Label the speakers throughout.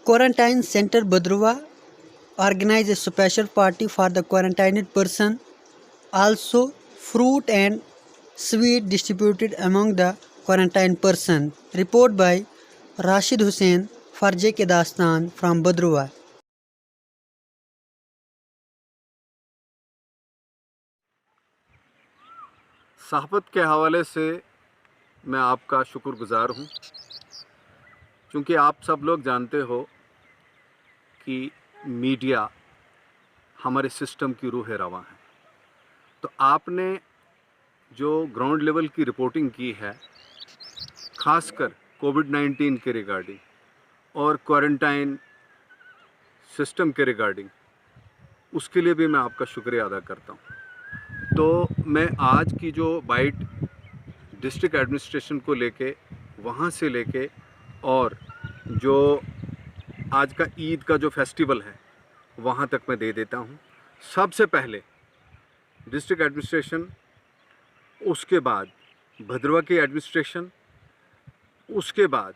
Speaker 1: Quarantine Center Bhadrava organized a special party for the quarantined person. Also, fruit and sweet distributed among the quarantined person. Report by Rashid Hussain for JK Dastan from Bhadrava.
Speaker 2: सहाफ़त के हवाले से मैं आपका शुक्रगुज़ार हूँ, क्योंकि आप सब लोग जानते हो कि मीडिया हमारे सिस्टम की रूह रवां है। तो आपने जो ग्राउंड लेवल की रिपोर्टिंग की है, ख़ासकर कोविड-19 के रिगार्डिंग और क्वारंटाइन सिस्टम के रिगार्डिंग, उसके लिए भी मैं आपका शुक्रिया अदा करता हूँ। तो मैं आज की जो बाइट डिस्ट्रिक्ट एडमिनिस्ट्रेशन को लेके, वहाँ से लेके और जो आज का ईद का जो फेस्टिवल है वहाँ तक मैं दे देता हूँ। सबसे पहले डिस्ट्रिक्ट एडमिनिस्ट्रेशन, उसके बाद भद्रवा की एडमिनिस्ट्रेशन, उसके बाद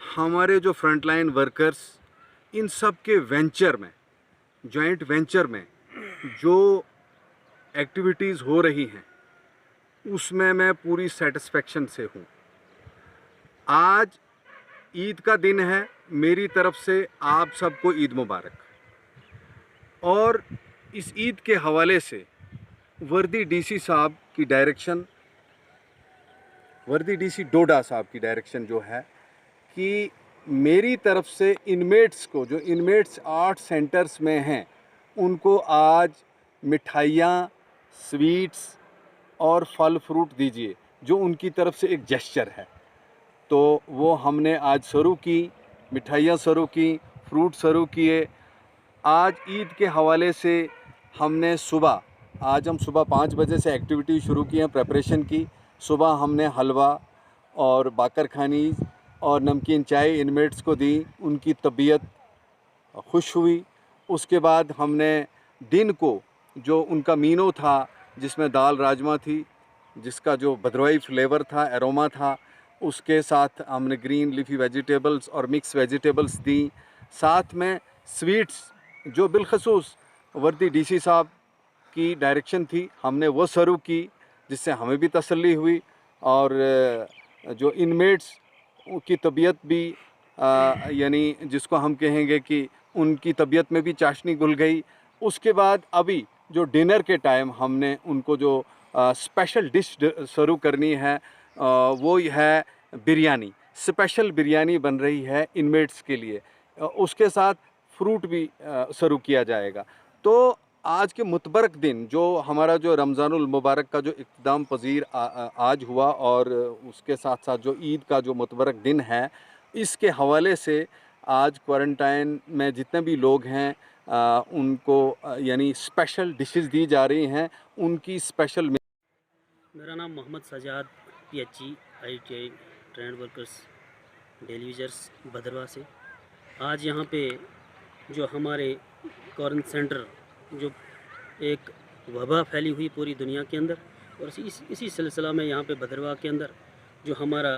Speaker 2: हमारे जो फ्रंटलाइन वर्कर्स, इन सब के वेंचर में, जॉइंट वेंचर में जो एक्टिविटीज़ हो रही हैं उसमें मैं पूरी सेटिस्फेक्शन से हूँ। आज ईद का दिन है, मेरी तरफ से आप सबको ईद मुबारक। और इस ईद के हवाले से वर्दी डीसी साहब की डायरेक्शन, वर्दी डीसी डोडा साहब की डायरेक्शन जो है कि मेरी तरफ से इनमेट्स को, जो इनमेट्स 8 सेंटर्स में हैं, उनको आज मिठाइयाँ, स्वीट्स और फल फ्रूट दीजिए, जो उनकी तरफ से एक जेस्चर है। तो वो हमने आज शुरू की, मिठाइयाँ शुरू की, फ्रूट शुरू किए। आज ईद के हवाले से हमने आज हम सुबह 5 बजे से एक्टिविटी शुरू की है, प्रेपरेशन की। सुबह हमने हलवा और बाकरखानी और नमकीन चाय इनमेट्स को दी, उनकी तबीयत खुश हुई। उसके बाद हमने दिन को जो उनका मीनू था, जिसमें दाल राजमा थी, जिसका जो भद्रवाई फ्लेवर था, एरोमा था, उसके साथ हमने ग्रीन लीफी वेजिटेबल्स और मिक्स वेजिटेबल्स दी। साथ में स्वीट्स जो बिलखसूस वर्दी डीसी साहब की डायरेक्शन थी, हमने वो शुरू की, जिससे हमें भी तसल्ली हुई और जो इनमेट्स की तबीयत भी यानी जिसको हम कहेंगे कि उनकी तबीयत में भी चाशनी घुल गई। उसके बाद अभी जो डिनर के टाइम हमने उनको जो स्पेशल डिश शुरू करनी है, वो है बिरयानी। स्पेशल बिरयानी बन रही है इनमेट्स के लिए। उसके साथ फ्रूट भी शुरू किया जाएगा। तो आज के मुतबरक दिन जो हमारा जो रमज़ानुल मुबारक का जो इक़्तिदाम पज़ीर आज हुआ, और उसके साथ साथ जो ईद का जो मुतबरक दिन है, इसके हवाले से आज क्वारंटाइन में जितने भी लोग हैं उनको यानी स्पेशल डिशेस दी जा रही हैं, उनकी स्पेशल।
Speaker 3: मेरा नाम Mohammad Sajad, PHE ITI trained workers daily users Bhadarwah से। आज यहाँ पे जो हमारे क्वारंटाइन सेंटर, जो एक वबा फैली हुई पूरी दुनिया के अंदर, और इसी सिलसिला में यहाँ पे भद्रवा के अंदर जो हमारा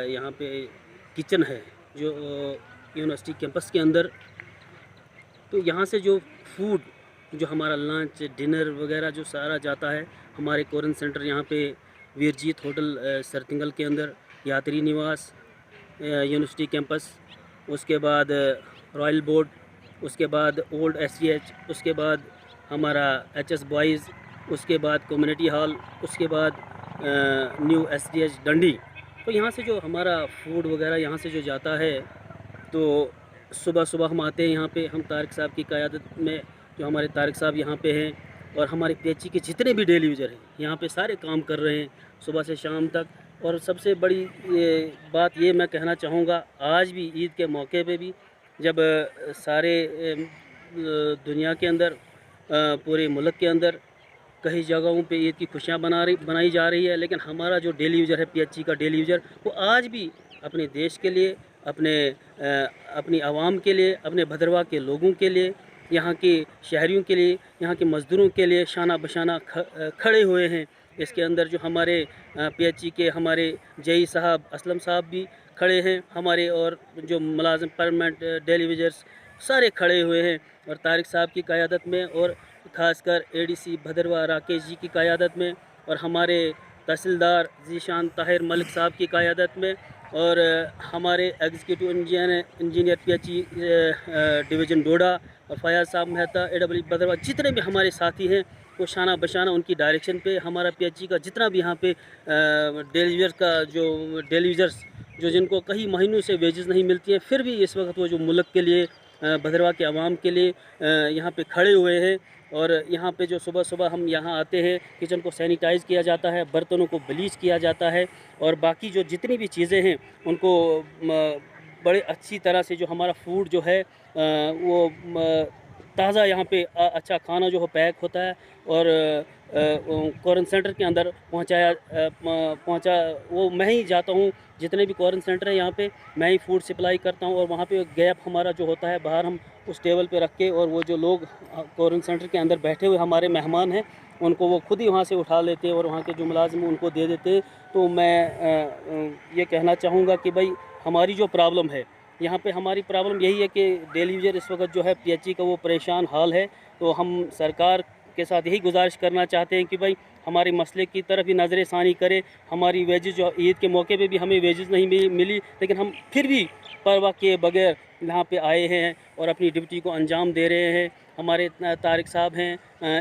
Speaker 3: यहाँ पे किचन है, जो यूनिवर्सिटी कैंपस के अंदर, तो यहाँ से जो फूड, जो हमारा लंच डिनर वगैरह जो सारा जाता है हमारे क्वारंटाइन सेंटर यहाँ पे वीरजीत होटल सरतिंगल के अंदर, यात्री निवास यूनिवर्सिटी कैंपस, उसके बाद रॉयल बोर्ड, उसके बाद ओल्ड SGH, उसके बाद हमारा HS बॉयज़, उसके बाद कम्युनिटी हॉल, उसके बाद न्यू SDH डंडी। तो यहाँ से जो हमारा फूड वगैरह यहाँ से जो जाता है, तो सुबह सुबह हम आते हैं यहाँ पे, हम तारिक साहब की क़यादत में, जो हमारे तारिक साहब यहाँ पे हैं, और हमारे PHE के जितने भी डेली यूज़र हैं यहाँ पे सारे काम कर रहे हैं सुबह से शाम तक। और सबसे बड़ी बात ये मैं कहना चाहूँगा, आज भी ईद के मौके पे भी, जब सारे दुनिया के अंदर, पूरे मुल्क के अंदर कई जगहों पे ईद की खुशियाँ बनाई जा रही है, लेकिन हमारा जो डेली यूज़र है, PHE का डेली यूज़र, वो आज भी अपने देश के लिए, अपनी आवाम के लिए, अपने भद्रवा के लोगों के लिए, यहाँ के शहरियों के लिए, यहाँ के मज़दूरों के लिए शाना बशाना खड़े हुए हैं। इसके अंदर जो हमारे PHE के हमारे JE साहब असलम साहब भी खड़े हैं हमारे, और जो मुलाजिम परमानेंट डेली वेजर्स सारे खड़े हुए हैं, और तारिक साहब की क़यादत में, और ख़ासकर एडीसी भदरवा राकेश जी की क़यादत में, और हमारे तहसीलदार ज़ीशान ताहिर मलिक साहब की क़यादत में, और हमारे एग्जीक्यूटिव इंजीनियर PHE डिवीज़न डोडा और फयाज साहब मेहता AWE भदरवा, जितने भी हमारे साथी हैं वो शाना बशाना उनकी डायरेक्शन पे हमारा PHE का जितना भी यहाँ पे डेलीवर्स जो जिनको कई महीनों से वेजेस नहीं मिलती हैं, फिर भी इस वक्त वो जो मुल्क के लिए भदरवा के आवाम के लिए यहाँ पे खड़े हुए हैं। और यहाँ पे जो सुबह सुबह हम यहाँ आते हैं, किचन को सैनिटाइज़ किया जाता है, बर्तनों को ब्लीच किया जाता है, और बाकी जो जितनी भी चीज़ें हैं उनको बड़े अच्छी तरह से जो हमारा फूड जो है वो ताज़ा यहाँ पे अच्छा खाना जो है पैक होता है, और क्वारंटाइन सेंटर के अंदर पहुँचा वो मैं ही जाता हूँ। जितने भी क्वारंटाइन सेंटर है यहाँ पे मैं ही फूड सप्लाई करता हूँ, और वहाँ पे गैप हमारा जो होता है बाहर हम उस टेबल पे रख के, और वो जो लोग क्वारंटाइन सेंटर के अंदर बैठे हुए हमारे मेहमान हैं उनको वो खुद ही वहाँ से उठा लेते हैं और वहाँ के जो मुलाजिम उनको दे देते हैं। तो मैं ये कहना चाहूँगा कि भाई हमारी जो प्रॉब्लम है यहाँ पे, हमारी प्रॉब्लम यही है कि डेली यूजर इस वक्त जो है PHE का वो परेशान हाल है। तो हम सरकार के साथ यही गुजारिश करना चाहते हैं कि भाई हमारे मसले की तरफ भी नज़र षानी करे। हमारी वेजेस जो ईद के मौके पे भी हमें वेजेस नहीं मिली, लेकिन हम फिर भी परवाह किए बगैर यहाँ पे आए हैं और अपनी ड्यूटी को अंजाम दे रहे हैं। हमारे तारिक साहब हैं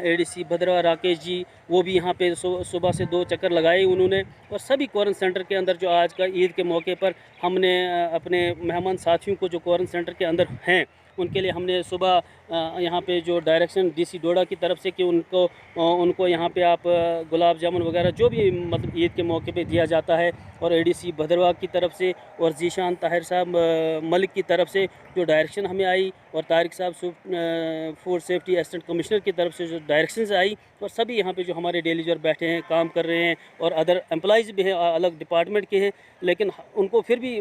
Speaker 3: ADC भदरवा राकेश जी, वो भी यहाँ पे सुबह से 2 चक्कर लगाए उन्होंने। और सभी क्वारंटाइन सेंटर के अंदर जो आज का ईद के मौके पर हमने अपने मेहमान साथियों को जो क्वारंटाइन सेंटर के अंदर हैं उनके लिए हमने सुबह यहाँ पे जो डायरेक्शन DC डोडा की तरफ से कि उनको यहाँ पे आप गुलाब जामुन वगैरह जो भी मतलब ईद के मौके पे दिया जाता है, और ADC भदरवा की तरफ से और ज़ीशान ताहिर साहब मलिक की तरफ से जो डायरेक्शन हमें आई, और तारिक साहब फूड सेफ्टी असिस्टेंट कमिश्नर की तरफ से जो डायरेक्शंस आई, और सभी यहाँ पे जो हमारे डेली यूजर बैठे हैं काम कर रहे हैं, और अदर एम्प्लॉइज़ भी हैं अलग डिपार्टमेंट के हैं, लेकिन उनको फिर भी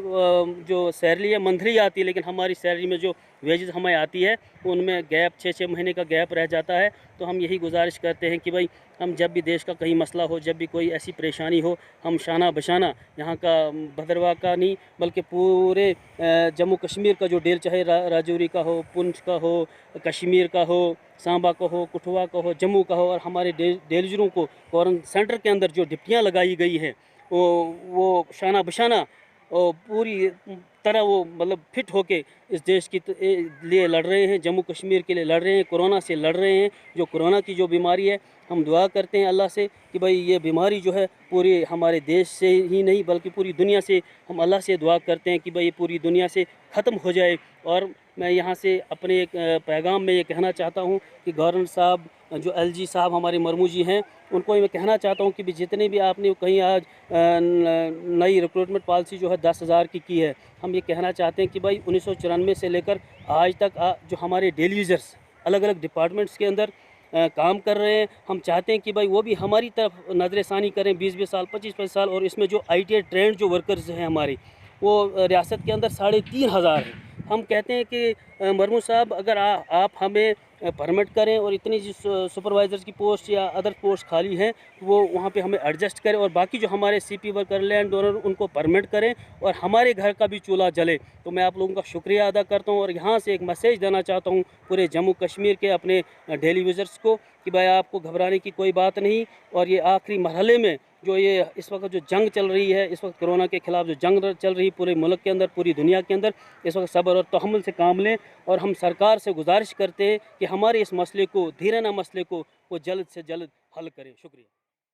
Speaker 3: जो सैलरी है मंथली आती है, लेकिन हमारी सैलरी में जो वेजेस हमें आती है उनमें गैप 6-6 महीने का गैप रह जाता है। तो हम यही गुजारिश करते हैं कि भाई हम जब भी देश का कहीं मसला हो, जब भी कोई ऐसी परेशानी हो, हम शाना बशाना यहाँ का भदरवा का नहीं बल्कि पूरे जम्मू कश्मीर का जो डेल, चाहे राजौरी का हो, पुंछ का हो, कश्मीर का हो, सांबा का हो, कठुआ का हो, जम्मू का हो, और हमारे डेलीजरों को क्वारंटाइन सेंटर के अंदर जो डिप्टियाँ लगाई गई हैं वो शाना बशाना और पूरी तरह वो मतलब फिट होके इस देश की लिए लड़ रहे हैं, जम्मू कश्मीर के लिए लड़ रहे हैं, कोरोना से लड़ रहे हैं। जो कोरोना की जो बीमारी है, हम दुआ करते हैं अल्लाह से कि भाई ये बीमारी जो है पूरे हमारे देश से ही नहीं बल्कि पूरी दुनिया से, हम अल्लाह से दुआ करते हैं कि भाई ये पूरी दुनिया से ख़त्म हो जाए। और मैं यहाँ से अपने एक पैगाम में ये कहना चाहता हूँ कि गवर्नर साहब, जो LG साहब हमारे मरमू जी हैं, उनको मैं कहना चाहता हूँ कि जितने भी आपने कहीं आज नई रिक्रूटमेंट पॉलिसी जो है 10,000 की है, हम ये कहना चाहते हैं कि भाई 1994 से लेकर आज तक जो हमारे डेली यूजर्स अलग अलग डिपार्टमेंट्स के अंदर काम कर रहे हैं, हम चाहते हैं कि भाई वो भी हमारी तरफ नज़रसानी करें 20-20 साल, 25-25 साल। और इसमें जो ITA ट्रेंड जो वर्कर्स हैं हमारे, वो रियासत के अंदर 3,500 हैं। हम कहते हैं कि मरमू साहब अगर आप हमें परमिट करें और इतनी जो सुपरवाइज़र्स की पोस्ट या अदर पोस्ट खाली हैं वो वहाँ पे हमें एडजस्ट करें, और बाकी जो हमारे CP वर्कर, लैंड डोनर, उनको परमिट करें और हमारे घर का भी चूल्हा जले। तो मैं आप लोगों का शुक्रिया अदा करता हूँ, और यहाँ से एक मैसेज देना चाहता हूँ पूरे जम्मू कश्मीर के अपने डेली यूजर्स को कि भाई आपको घबराने की कोई बात नहीं। और ये आखिरी मरहले में जो ये इस वक्त जो जंग चल रही है, इस वक्त कोरोना के ख़िलाफ़ जो जंग चल रही है पूरे मुल्क के अंदर, पूरी दुनिया के अंदर, इस वक्त सब्र और तहम्मुल से काम लें। और हम सरकार से गुजारिश करते हैं कि हमारे इस मसले को, धीराना मसले को, वो जल्द से जल्द हल करें। शुक्रिया।